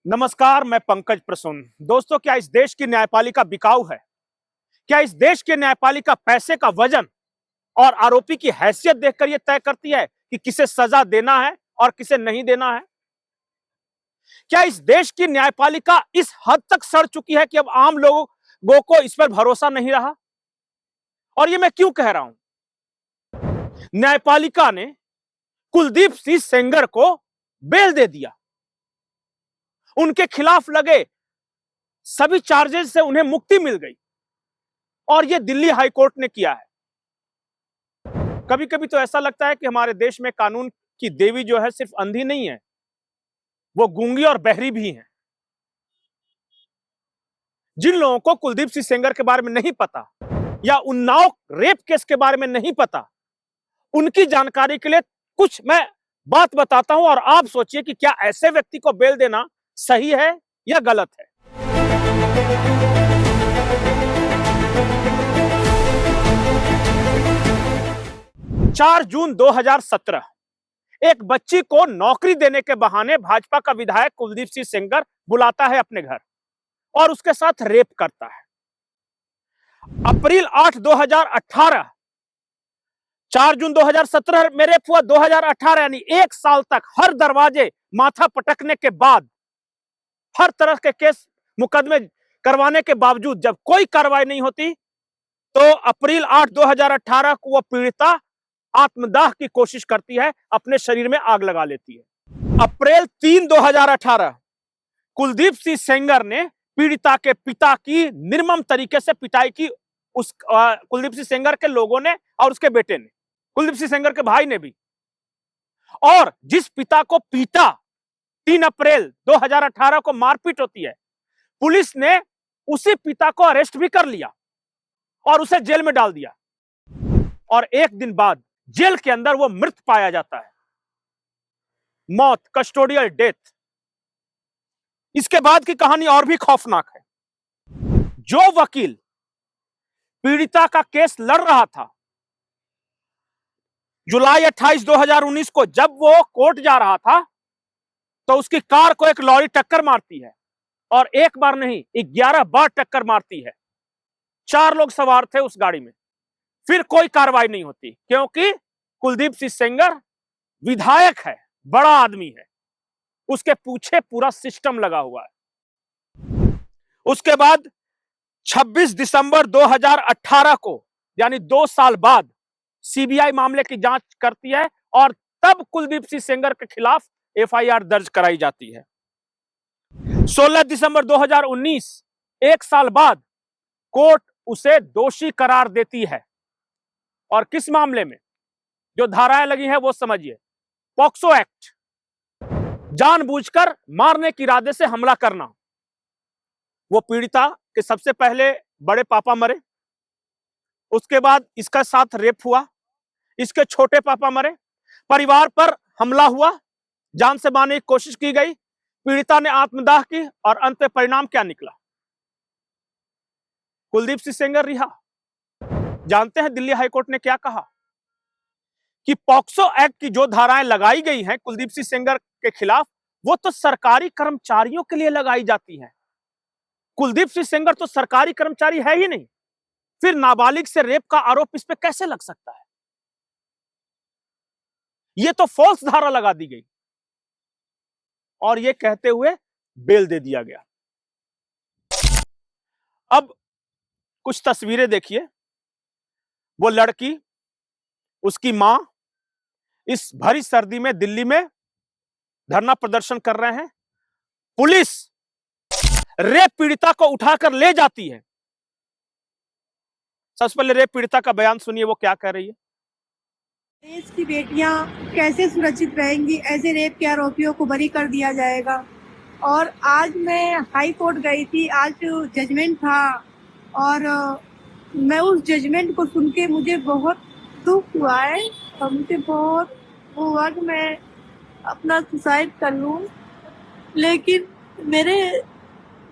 नमस्कार, मैं पंकज प्रसून। दोस्तों, क्या इस देश की न्यायपालिका बिकाऊ है? क्या इस देश की न्यायपालिका पैसे का वजन और आरोपी की हैसियत देखकर यह तय करती है कि किसे सजा देना है और किसे नहीं देना है? क्या इस देश की न्यायपालिका इस हद तक सड़ चुकी है कि अब आम लोगों को इस पर भरोसा नहीं रहा? और ये मैं क्यों कह रहा हूं? न्यायपालिका ने कुलदीप सिंह सेंगर को बेल दे दिया। उनके खिलाफ लगे सभी चार्जेस से उन्हें मुक्ति मिल गई और यह दिल्ली हाईकोर्ट ने किया है। कभी कभी तो ऐसा लगता है कि हमारे देश में कानून की देवी जो है सिर्फ अंधी नहीं है, वो गूंगी और बहरी भी है। जिन लोगों को कुलदीप सिंह सेंगर के बारे में नहीं पता या उन्नाव रेप केस के बारे में नहीं पता, उनकी जानकारी के लिए कुछ मैं बात बताता हूं और आप सोचिए कि क्या ऐसे व्यक्ति को बेल देना सही है या गलत है। 4 जून 2017 एक बच्ची को नौकरी देने के बहाने भाजपा का विधायक कुलदीप सिंह सेंगर बुलाता है अपने घर और उसके साथ रेप करता है। अप्रैल 8, 2018, 4 जून 2017 में रेप हुआ। 2018 यानी 1 साल तक हर दरवाजे माथा पटकने के बाद, हर तरह के केस मुकदमे करवाने के बावजूद जब कोई कार्रवाई नहीं होती, तो अप्रैल 8, 2018 को वह पीड़िता आत्मदाह की कोशिश करती है, अपने शरीर में आग लगा लेती है। अप्रैल 3, 2018 कुलदीप सिंह सेंगर ने पीड़िता के पिता की निर्मम तरीके से पिटाई की। कुलदीप सिंह सेंगर के लोगों ने और उसके बेटे ने, कुलदीप सिंह सेंगर के भाई ने भी। और जिस पिता को पीटा, 3 अप्रैल 2018 को मारपीट होती है। पुलिस ने उसी पिता को अरेस्ट भी कर लिया और उसे जेल में डाल दिया और 1 दिन बाद जेल के अंदर वो मृत पाया जाता है। मौत, कस्टोडियल डेथ। इसके बाद की कहानी और भी खौफनाक है। जो वकील पीड़िता का केस लड़ रहा था, जुलाई 28, 2019 को जब वो कोर्ट जा रहा था, तो उसकी कार को एक लॉरी टक्कर मारती है और एक बार नहीं 11 बार टक्कर मारती है। 4 लोग सवार थे उस गाड़ी में। फिर कोई कार्रवाई नहीं होती क्योंकि कुलदीप सिंह सेंगर विधायक है, बड़ा आदमी है, उसके पीछे पूरा सिस्टम लगा हुआ है। उसके बाद 26 दिसंबर 2018 को, यानी 2 साल बाद, सीबीआई मामले की जांच करती है और तब कुलदीप सिंह सेंगर के खिलाफ एफआईआर दर्ज कराई जाती है। 16 दिसंबर 2019, 1 साल बाद, कोर्ट उसे दोषी करार देती है। और किस मामले में? जो धाराएं लगी हैं वो समझिए। पॉक्सो एक्ट, जानबूझकर मारने के इरादे से हमला करना। वो पीड़िता के सबसे पहले बड़े पापा मरे, उसके बाद इसका साथ रेप हुआ, इसके छोटे पापा मरे, परिवार पर हमला हुआ, जान से मारने की कोशिश की गई, पीड़िता ने आत्मदाह की और अंत में परिणाम क्या निकला? कुलदीप सिंह सेंगर रिहा। जानते हैं दिल्ली हाईकोर्ट ने क्या कहा? कि पॉक्सो एक्ट की जो धाराएं लगाई गई हैं कुलदीप सिंह सेंगर के खिलाफ, वो तो सरकारी कर्मचारियों के लिए लगाई जाती हैं। कुलदीप सिंह सेंगर तो सरकारी कर्मचारी है ही नहीं, फिर नाबालिग से रेप का आरोप इस पे कैसे लग सकता है? ये तो फॉल्स धारा लगा दी गई और ये कहते हुए बेल दे दिया गया। अब कुछ तस्वीरें देखिए। वो लड़की, उसकी मां इस भरी सर्दी में दिल्ली में धरना प्रदर्शन कर रहे हैं। पुलिस रेप पीड़िता को उठाकर ले जाती है। सबसे पहले रेप पीड़िता का बयान सुनिए, वो क्या कह रही है। देश की बेटियां कैसे सुरक्षित रहेंगी? ऐसे रेप के आरोपियों को बरी कर दिया जाएगा। और आज मैं हाई कोर्ट गई थी, आज जजमेंट था और मैं उस जजमेंट को सुन के मुझे बहुत दुख हुआ है और मुझे बहुत वो हुआ कि मैं अपना सुसाइड कर लूं। लेकिन मेरे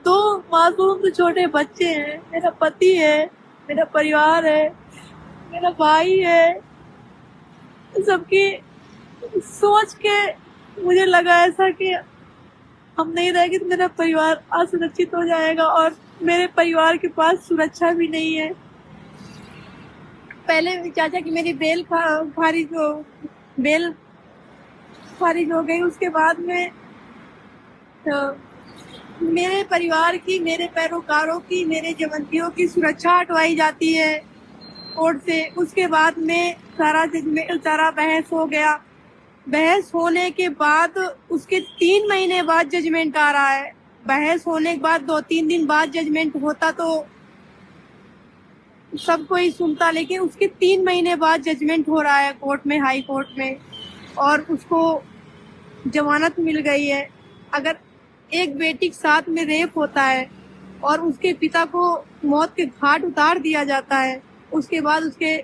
2 मासूम तो छोटे बच्चे हैं, मेरा पति है, मेरा परिवार है, मेरा भाई है। सबकी सोच के मुझे लगा ऐसा कि हम नहीं रहेंगे तो मेरा परिवार असुरक्षित हो जाएगा और मेरे परिवार के पास सुरक्षा भी नहीं है। पहले चाचा की मेरी बेल खारिज हो गई, उसके बाद में मेरे परिवार की, मेरे पैरोकारों की, मेरे जवंतियों की सुरक्षा हटवाई जाती है कोर्ट से। उसके बाद में सारा बहस हो गया। बहस होने के बाद उसके 3 महीने बाद जजमेंट आ रहा है। बहस होने के बाद 2-3 दिन बाद जजमेंट होता तो सब कोई सुनता, लेकिन उसके 3 महीने बाद जजमेंट हो रहा है कोर्ट में, हाई कोर्ट में, और उसको जमानत मिल गई है। अगर एक बेटी के साथ में रेप होता है और उसके पिता को मौत के घाट उतार दिया जाता है, उसके बाद उसके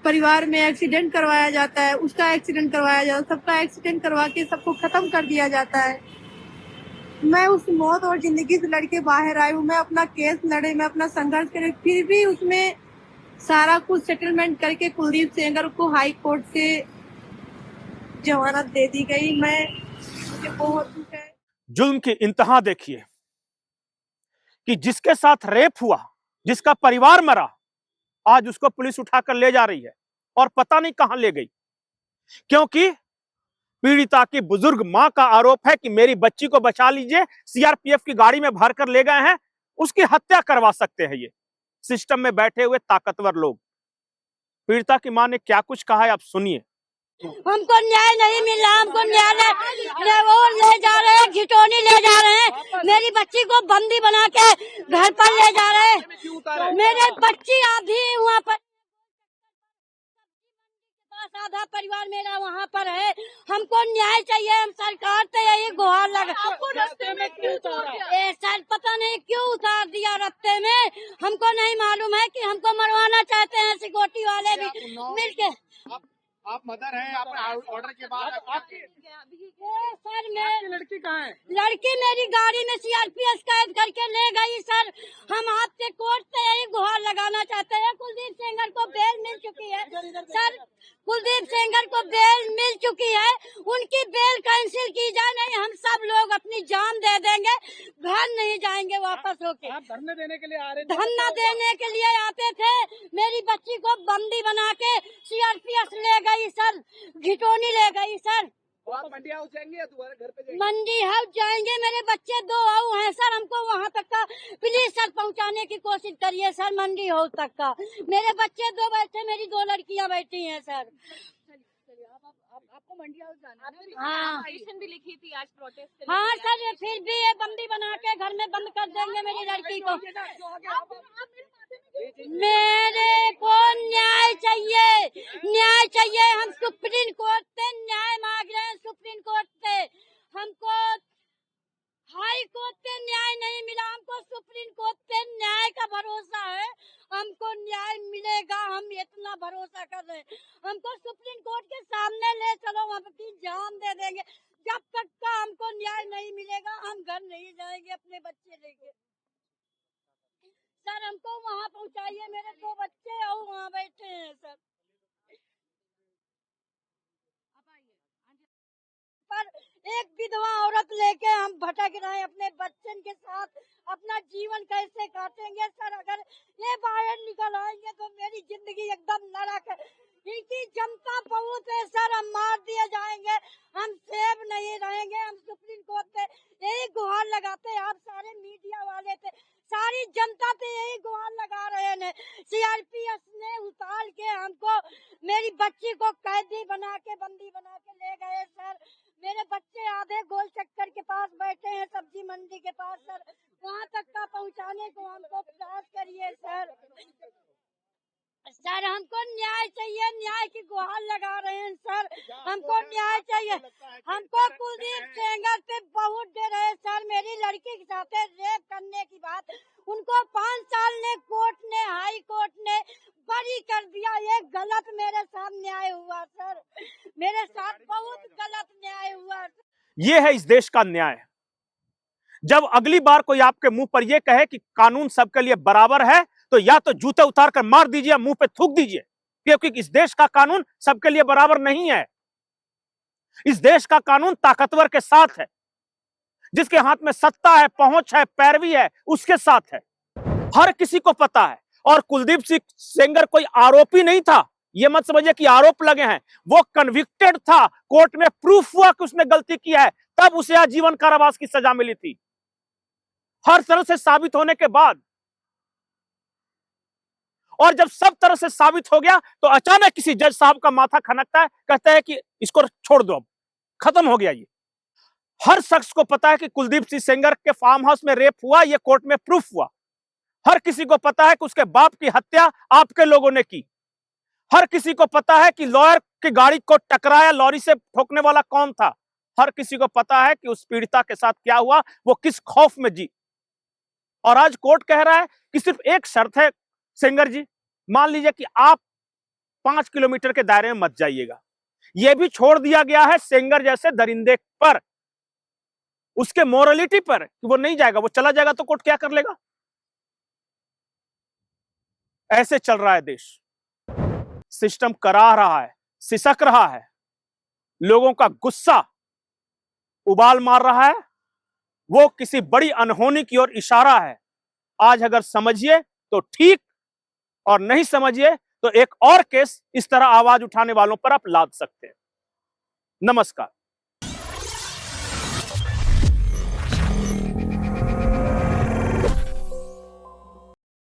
परिवार में एक्सीडेंट करवाया जाता है, उसका एक्सीडेंट करवाया जाता है, सबका एक्सीडेंट करवा के सबको खत्म कर दिया जाता है। मैं उस मौत और जिंदगी से लड़के बाहर आई हूँ। मैं अपना केस लड़े, मैं अपना संघर्ष करे, फिर भी उसमें सारा कुछ सेटलमेंट करके कुलदीप सेंगर को हाई कोर्ट से जमानत दे दी गई। मुझे बहुत दुख है। जुल्म की इंतहा देखिए कि जिसके साथ रेप हुआ, जिसका परिवार मरा, आज उसको पुलिस उठाकर ले जा रही है और पता नहीं कहां ले गई, क्योंकि पीड़िता की बुजुर्ग मां का आरोप है कि मेरी बच्ची को बचा लीजिए, सीआरपीएफ की गाड़ी में भरकर ले गए हैं, उसकी हत्या करवा सकते हैं ये सिस्टम में बैठे हुए ताकतवर लोग। पीड़िता की मां ने क्या कुछ कहा है आप सुनिए। हमको न्याय नहीं मिल रहा, हमको न्यायालय वो ले जा रहे हैं, घिटौनी ले जा रहे हैं, मेरी बच्ची को बंदी बना के घर पर ले जा रहे हैं। मेरे बच्ची अभी वहाँ पर, आधा परिवार मेरा वहाँ पर है। हमको न्याय चाहिए, हम सरकार से यही गुहार लगा। आपको रास्ते में क्यों उतारा? सर पता नहीं क्यों उतार दिया रास्ते में, हमको नहीं मालूम है कि हमको मरवाना चाहते हैं सिक्योरिटी वाले भी मिलके। आप मदर हैं, आप ऑर्डर के बाद सर मैं लड़की कहाँ है? लड़की मेरी गाड़ी में सीआरपीएफ कैद करके ले गई सर। हम आपसे कोर्ट से यही गुहार लगाना चाहते हैं। कुलदीप सेंगर को बेल मिल चुकी है सर, कुलदीप सेंगर को बेल मिल चुकी है, उनकी बेल कैंसिल की जाए। नहीं हम सब लोग अपनी जान दे देंगे, घर नहीं जाएंगे वापस होके। आप धरने देने के लिए आ रहे थे? धरना देने के लिए आते थे, मेरी बच्ची को बंदी बना के सीआरपीएफ ले गई सर, घिटौनी ले गई सर। तो आप मंडी हाउस जाएंगे या दोबारा घर पे जाएंगे? मंडी हाउस जाएंगे, मेरे बच्चे 2 आऊ हैं सर, हमको वहाँ तक का प्लीज सर पहुँचाने की कोशिश करिए सर, मंडी हाउस तक का। मेरे बच्चे 2 बैठे, मेरी 2 लड़कियाँ बैठी हैं सर। आपको मंडी हाउस जाना है? हाँ पिटीशन भी लिखी थी आज प्रोटेस्ट। हाँ सर, फिर भी ये बंदी बना के घर में बंद कर देंगे मेरी लड़की को। मेरे को न्याय चाहिए, न्याय चाहिए। हम सुप्रीम कोर्ट से न्याय मांग रहे हैं, सुप्रीम कोर्ट से। हमको हाई कोर्ट से न्याय नहीं मिला, हमको सुप्रीम कोर्ट से न्याय का भरोसा है, हमको न्याय मिलेगा, हम इतना भरोसा कर रहे हैं। हमको सुप्रीम कोर्ट के सामने ले चलो, हम अपनी जान दे देंगे। जब तक का हमको न्याय नहीं मिलेगा हम घर नहीं जाएंगे अपने बच्चे लेके। सर हमको वहाँ पहुँचाइए, मेरे 2 बच्चे और वहाँ बैठे हैं सर। पर एक विधवा औरत लेके हम भटक रहे हैं अपने बच्चन के साथ, अपना जीवन कैसे काटेंगे सर? अगर ये बाहर निकल आएंगे तो मेरी जिंदगी एकदम नरक है। इनकी जनता बहुत है सर, हम मार दिए जाएंगे, हम सेफ नहीं रहेंगे। हम सुप्रीम कोर्ट से यही गुहार लगाते हैं, आप सारे मीडिया वाले थे, सारी जनता पे यही गुहार लगा रहे हैं। सीआरपीएफ ने उतार के हमको, मेरी बच्ची को कैदी बना के, बंदी बना के ले गए सर। मेरे बच्चे आधे गोल चक्कर के पास बैठे हैं, सब्जी मंडी के पास सर, वहाँ तक का पहुँचाने को हमको प्रयास करिए सर। सर हमको न्याय चाहिए, न्याय की गुहार लगा रहे हैं सर, हमको न्याय चाहिए। हमको कुलदीप सेंगर पे बहुत डर है सर, मेरी लड़की के साथ रेप करने की बात, उनको 5 साल ने कोर्ट ने, हाई कोर्ट ने बरी कर दिया। ये गलत मेरे साथ न्याय हुआ सर, मेरे साथ बहुत गलत न्याय हुआ। ये है इस देश का न्याय। जब अगली बार कोई आपके मुंह पर यह कहे कि कानून सबके लिए बराबर है, तो या तो जूते उतार कर मार दीजिए, मुंह पे थूक दीजिए, क्योंकि इस देश का कानून सबके लिए बराबर नहीं है। इस देश का कानून ताकतवर के साथ है। जिसके हाथ में सत्ता है, पहुंच है, पैरवी है, उसके साथ है। हर किसी को पता है। और कुलदीप सिंह सेंगर कोई आरोपी नहीं था, यह मत समझिए कि आरोप लगे हैं। वो कन्विक्टेड था, कोर्ट में प्रूफ हुआ कि उसने गलती किया है, तब उसे आजीवन कारावास की सजा मिली थी। हर तरह से साबित होने के बाद, और जब सब तरह से साबित हो गया तो अचानक किसी जज साहब का माथा खनकता है, कहता है कि इसको छोड़ दो, अब खत्म हो गया। ये हर शख्स को पता है कि कुलदीप सिंह सेंगर के फार्म हाउस में रेप हुआ, यह कोर्ट में प्रूफ हुआ। हर किसी को पता है कि उसके बाप की हत्या आपके लोगों ने की। हर किसी को पता है कि लॉयर की गाड़ी को टकराया, लॉरी से ठोकने वाला कौन था। हर किसी को पता है कि उस पीड़िता के साथ क्या हुआ, वो किस खौफ में जी। और आज कोर्ट कह रहा है कि सिर्फ एक शर्त है सेंगर जी, मान लीजिए कि आप 5 किलोमीटर के दायरे में मत जाइएगा। यह भी छोड़ दिया गया है सेंगर जैसे दरिंदे पर, उसके मोरलिटी पर, कि वो नहीं जाएगा। वो चला जाएगा तो कोर्ट क्या कर लेगा। ऐसे चल रहा है देश। सिस्टम करा रहा है, सिसक रहा है, लोगों का गुस्सा उबाल मार रहा है। वो किसी बड़ी अनहोनी की ओर इशारा है। आज अगर समझिए तो ठीक, और नहीं समझिए तो एक और केस इस तरह आवाज उठाने वालों पर आप लाद सकते हैं। नमस्कार।